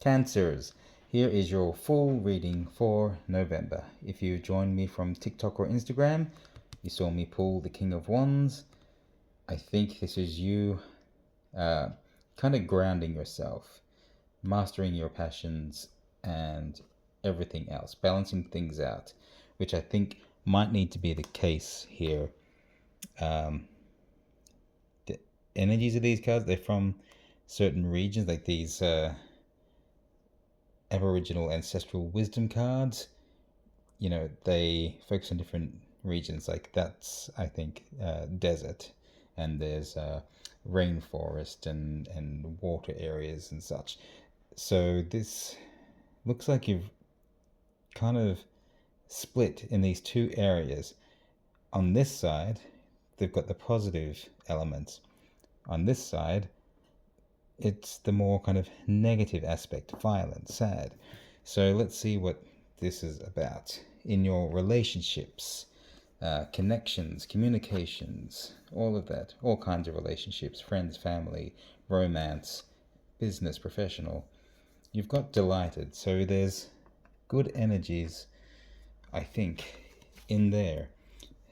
Cancers, here is your full reading for November. If you joined me from TikTok or Instagram, you saw me pull the King of Wands. I think this is you kind of grounding yourself, mastering your passions and everything else, balancing things out, which I think might need to be the case here. The energies of these cards, they're from certain regions, like these Aboriginal ancestral wisdom cards. You know, they focus on different regions. Like that's, I think, desert, and there's rainforest and water areas and such. So this looks like you've kind of split in these two areas. On this side, they've got the positive elements. On this side, it's the more kind of negative aspect, violent, sad. So let's see what this is about in your relationships, connections, communications, all of that, all kinds of relationships, friends, family, romance, business, professional. You've got delighted, so there's good energies, I think, in there.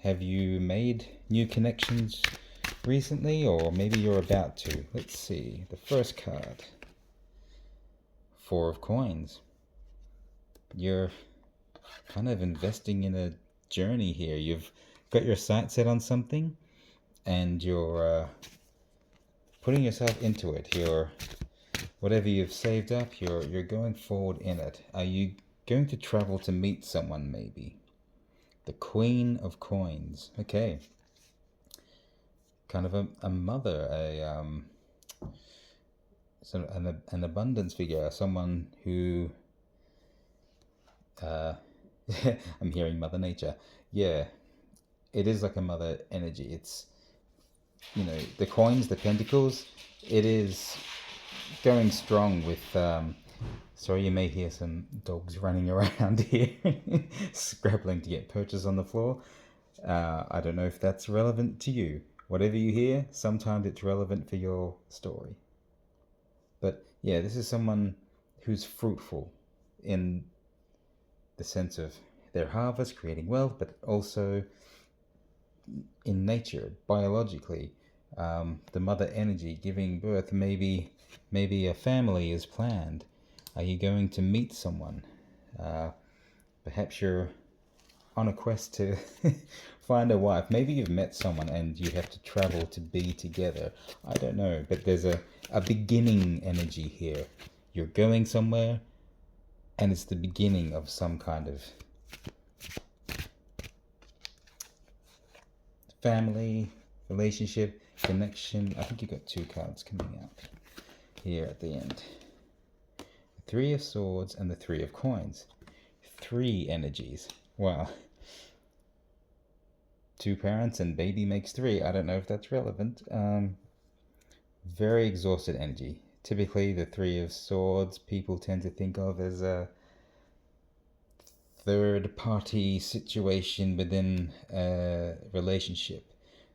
Have you made new connections recently, or maybe you're about to? Let's see. The first card, Four of Coins. You're kind of investing in a journey here. You've got your sights set on something, and you're putting yourself into it. Whatever you've saved up, you're going forward in it. Are you going to travel to meet someone, maybe? The Queen of Coins. Okay. Kind of a mother, an abundance figure, someone who I'm hearing Mother Nature. Yeah, it is like a mother energy. It's, you know, the coins, the pentacles, it is going strong with sorry, you may hear some dogs running around here scrabbling to get purchase on the floor. I don't know if that's relevant to you. Whatever you hear, sometimes it's relevant for your story. But yeah, this is someone who's fruitful in the sense of their harvest, creating wealth, but also in nature, biologically. The mother energy giving birth, maybe a family is planned. Are you going to meet someone? Perhaps you're on a quest to find a wife. Maybe you've met someone and you have to travel to be together. I don't know, but there's a beginning energy here. You're going somewhere, and it's the beginning of some kind of family, relationship, connection. I think you've got two cards coming out here at the end. The Three of Swords and the Three of Coins. Three energies. Wow. Two parents and baby makes three. I don't know if that's relevant. Very exhausted energy. Typically, the Three of Swords people tend to think of as a third party situation within a relationship.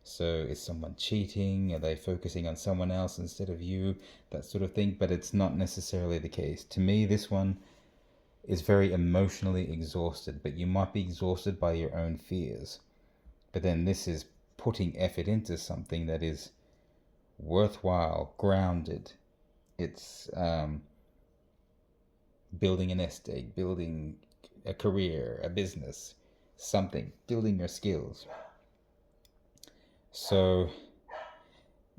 So is someone cheating? Are they focusing on someone else instead of you? That sort of thing. But it's not necessarily the case. To me, this one is very emotionally exhausted, but you might be exhausted by your own fears. But then this is putting effort into something that is worthwhile, grounded. It's building a nest egg, building a career, a business, something, building your skills. So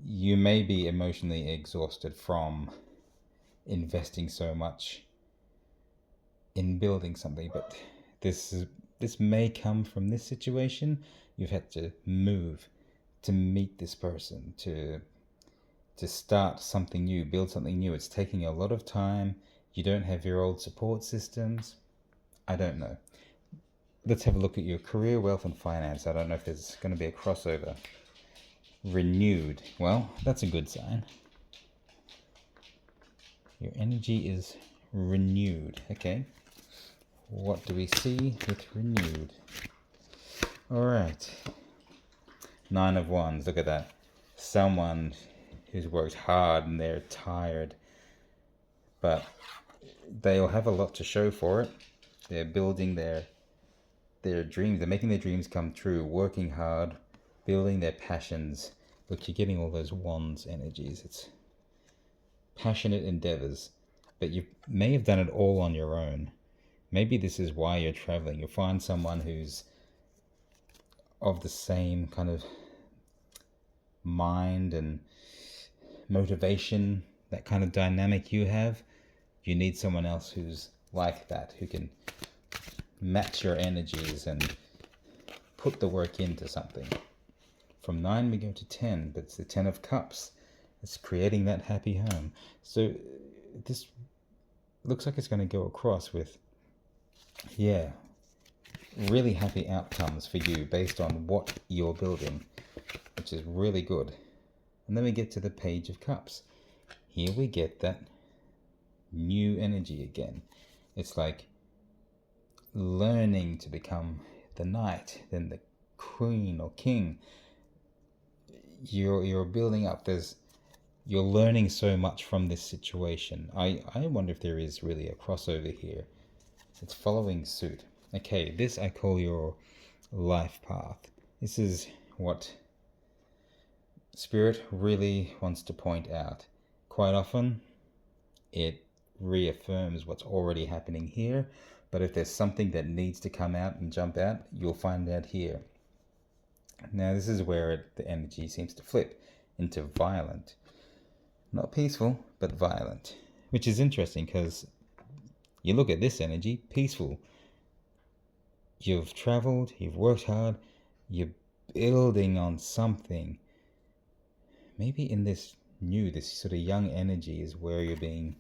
you may be emotionally exhausted from investing so much in building something, but this may come from this situation. You've had to move to meet this person, to start something new, build something new. It's taking a lot of time. You don't have your old support systems. I don't know. Let's have a look at your career, wealth, and finance. I don't know if there's going to be a crossover. Renewed. Well, that's a good sign. Your energy is renewed. Okay. What do we see with renewed? All right. Nine of Wands. Look at that. Someone who's worked hard and they're tired, but they'll have a lot to show for it. They're building their dreams. They're making their dreams come true, working hard, building their passions. Look, you're getting all those wands energies. It's passionate endeavors, but you may have done it all on your own. Maybe this is why you're traveling. You'll find someone who's of the same kind of mind and motivation, that kind of dynamic you have. You need someone else who's like that, who can match your energies and put the work into something. From 9 we go to 10, but it's the 10 of Cups. It's creating that happy home. So this looks like it's going to go across with, yeah, really happy outcomes for you based on what you're building, which is really good. And then we get to the Page of Cups. Here we get that new energy again. It's like learning to become the knight, then the queen or king. You're building up. You're learning so much from this situation. I wonder if there is really a crossover here. It's following suit. Okay, this I call your life path. This is what Spirit really wants to point out. Quite often, it reaffirms what's already happening here, but if there's something that needs to come out and jump out, you'll find out here. Now, this is where the energy seems to flip into violent. Not peaceful, but violent, which is interesting because you look at this energy, peaceful. You've traveled, you've worked hard, you're building on something. Maybe in this sort of young energy is where you're being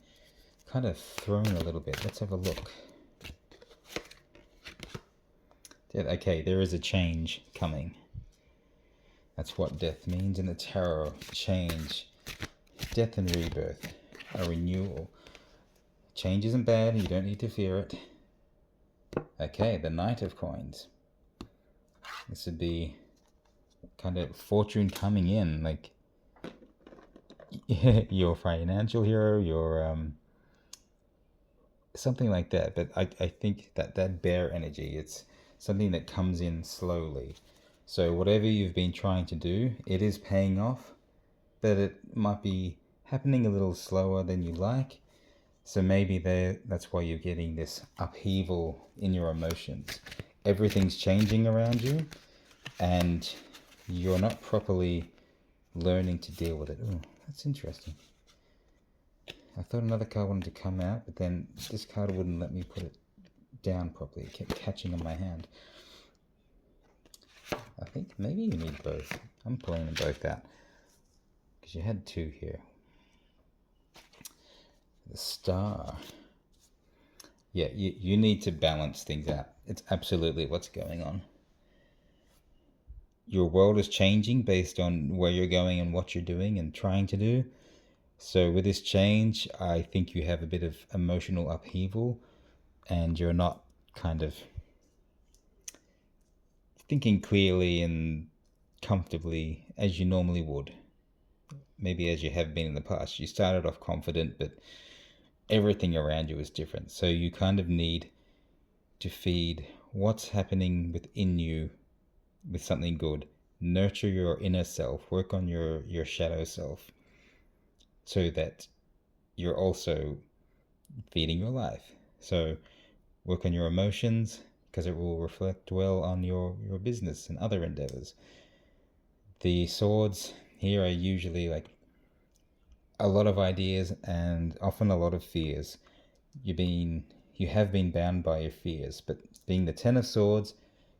kind of thrown a little bit. Let's have a look. Okay, there is a change coming. That's what death means in the tarot. Change. Death and rebirth. A renewal. Change isn't bad. You don't need to fear it. Okay, the Knight of Coins. This would be kind of fortune coming in. Like your financial hero, your something like that. But I think that bear energy, it's something that comes in slowly. So whatever you've been trying to do, it is paying off, but it might be happening a little slower than you like. So maybe that's why you're getting this upheaval in your emotions. Everything's changing around you, and you're not properly learning to deal with it. Oh, that's interesting. I thought another card wanted to come out, but then this card wouldn't let me put it down properly. It kept catching on my hand. I think maybe you need both. I'm pulling them both out because you had two here. The Star. Yeah, you need to balance things out. It's absolutely what's going on. Your world is changing based on where you're going and what you're doing and trying to do. So with this change, I think you have a bit of emotional upheaval and you're not kind of thinking clearly and comfortably as you normally would. Maybe as you have been in the past. You started off confident, but everything around you is different. So you kind of need to feed what's happening within you with something good. Nurture your inner self. Work on your shadow self so that you're also feeding your life. So work on your emotions because it will reflect well on your business and other endeavors. The swords here are usually like a lot of ideas and often a lot of fears. You have been bound by your fears, but being the Ten of Swords,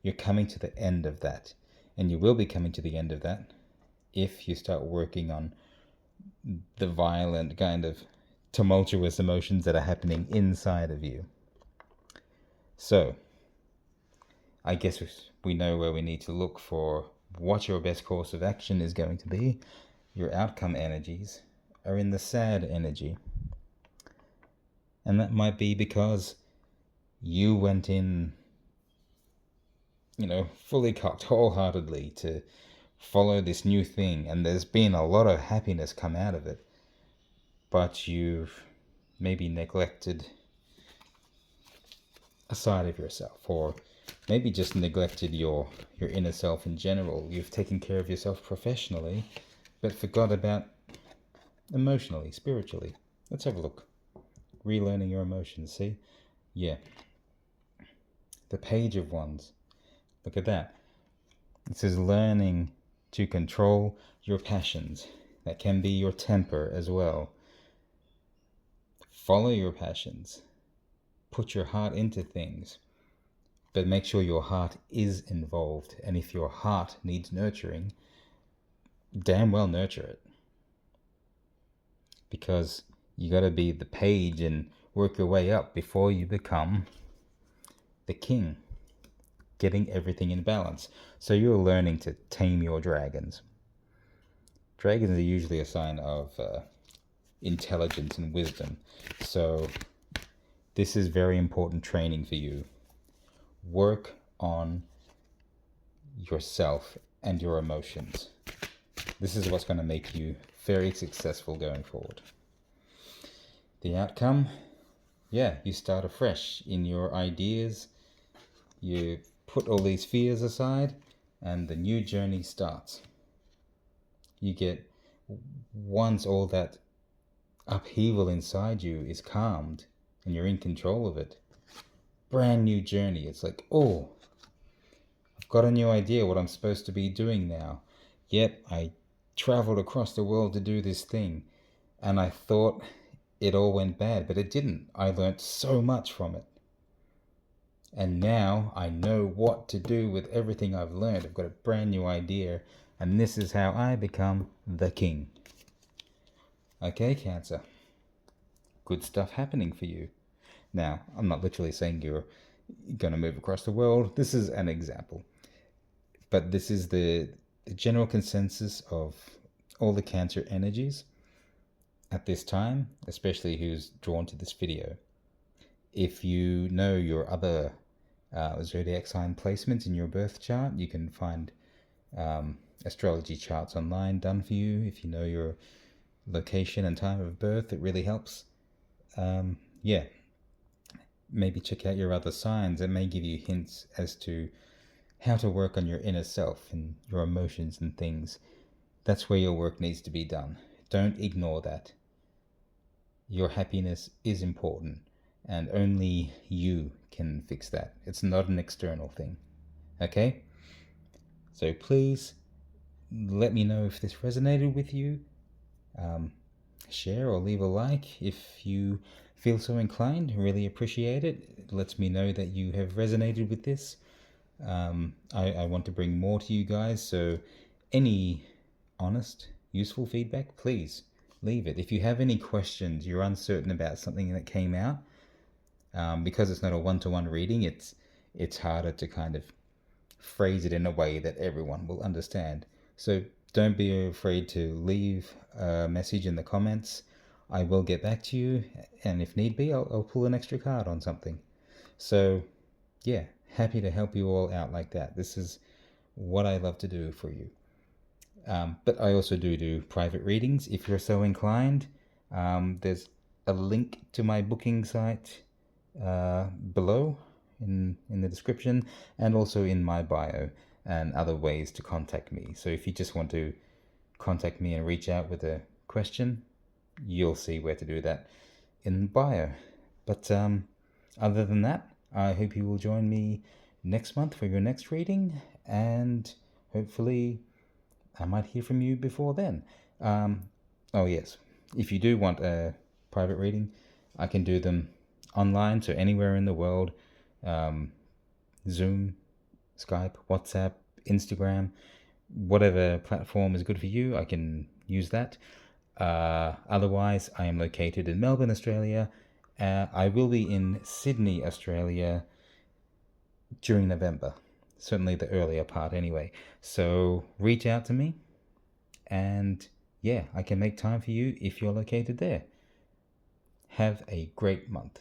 you're coming to the end of that. And you will be coming to the end of that if you start working on the violent kind of tumultuous emotions that are happening inside of you. So, I guess we know where we need to look for what your best course of action is going to be. Your outcome energies are in the sad energy. And that might be because you went in, fully cocked wholeheartedly to follow this new thing. And there's been a lot of happiness come out of it. But you've maybe neglected a side of yourself, or maybe just neglected your inner self in general. You've taken care of yourself professionally, but forgot about emotionally, spiritually. Let's have a look. Relearning your emotions, see? Yeah. The Page of Wands. Look at that. It says learning to control your passions. That can be your temper as well. Follow your passions. Put your heart into things. But make sure your heart is involved. And if your heart needs nurturing, damn well nurture it. Because you got to be the page and work your way up before you become the king. Getting everything in balance. So you're learning to tame your dragons. Dragons are usually a sign of intelligence and wisdom. So this is very important training for you. Work on yourself and your emotions. This is what's going to make you very successful going forward. The outcome, yeah, you start afresh in your ideas. You put all these fears aside and the new journey starts. You get, once all that upheaval inside you is calmed and you're in control of it, brand new journey. It's like, oh, I've got a new idea what I'm supposed to be doing now. Yep, I traveled across the world to do this thing and I thought it all went bad, but it didn't. I learned so much from it. And now I know what to do with everything I've learned. I've got a brand new idea, and this is how I become the king. Okay, Cancer. Good stuff happening for you. Now, I'm not literally saying you're going to move across the world. This is an example. But this is the general consensus of all the Cancer energies at this time, especially who's drawn to this video. If you know your other zodiac sign placements in your birth chart, you can find astrology charts online done for you. If you know your location and time of birth, it really helps. Yeah, maybe check out your other signs. It may give you hints as to how to work on your inner self and your emotions and things. That's where your work needs to be done. Don't ignore that. Your happiness is important, and only you can fix that. It's not an external thing. Okay? So please let me know if this resonated with you. Share or leave a like if you feel so inclined. Really appreciate it. It lets me know that you have resonated with this. I want to bring more to you guys, so any honest, useful feedback, please leave it. If you have any questions, you're uncertain about something that came out, because it's not a one-to-one reading, it's harder to kind of phrase it in a way that everyone will understand. So don't be afraid to leave a message in the comments. I will get back to you, and if need be, I'll pull an extra card on something. So yeah, happy to help you all out like that. This is what I love to do for you. But I also do private readings if you're so inclined. There's a link to my booking site below in the description, and also in my bio, and other ways to contact me. So if you just want to contact me and reach out with a question, you'll see where to do that in the bio. But other than that, I hope you will join me next month for your next reading, and hopefully I might hear from you before then. Oh yes, if you do want a private reading, I can do them online, so anywhere in the world. Zoom, Skype, WhatsApp, Instagram, whatever platform is good for you, I can use that. Otherwise, I am located in Melbourne, Australia. I will be in Sydney, Australia during November. Certainly the earlier part anyway. So reach out to me, and yeah, I can make time for you if you're located there. Have a great month.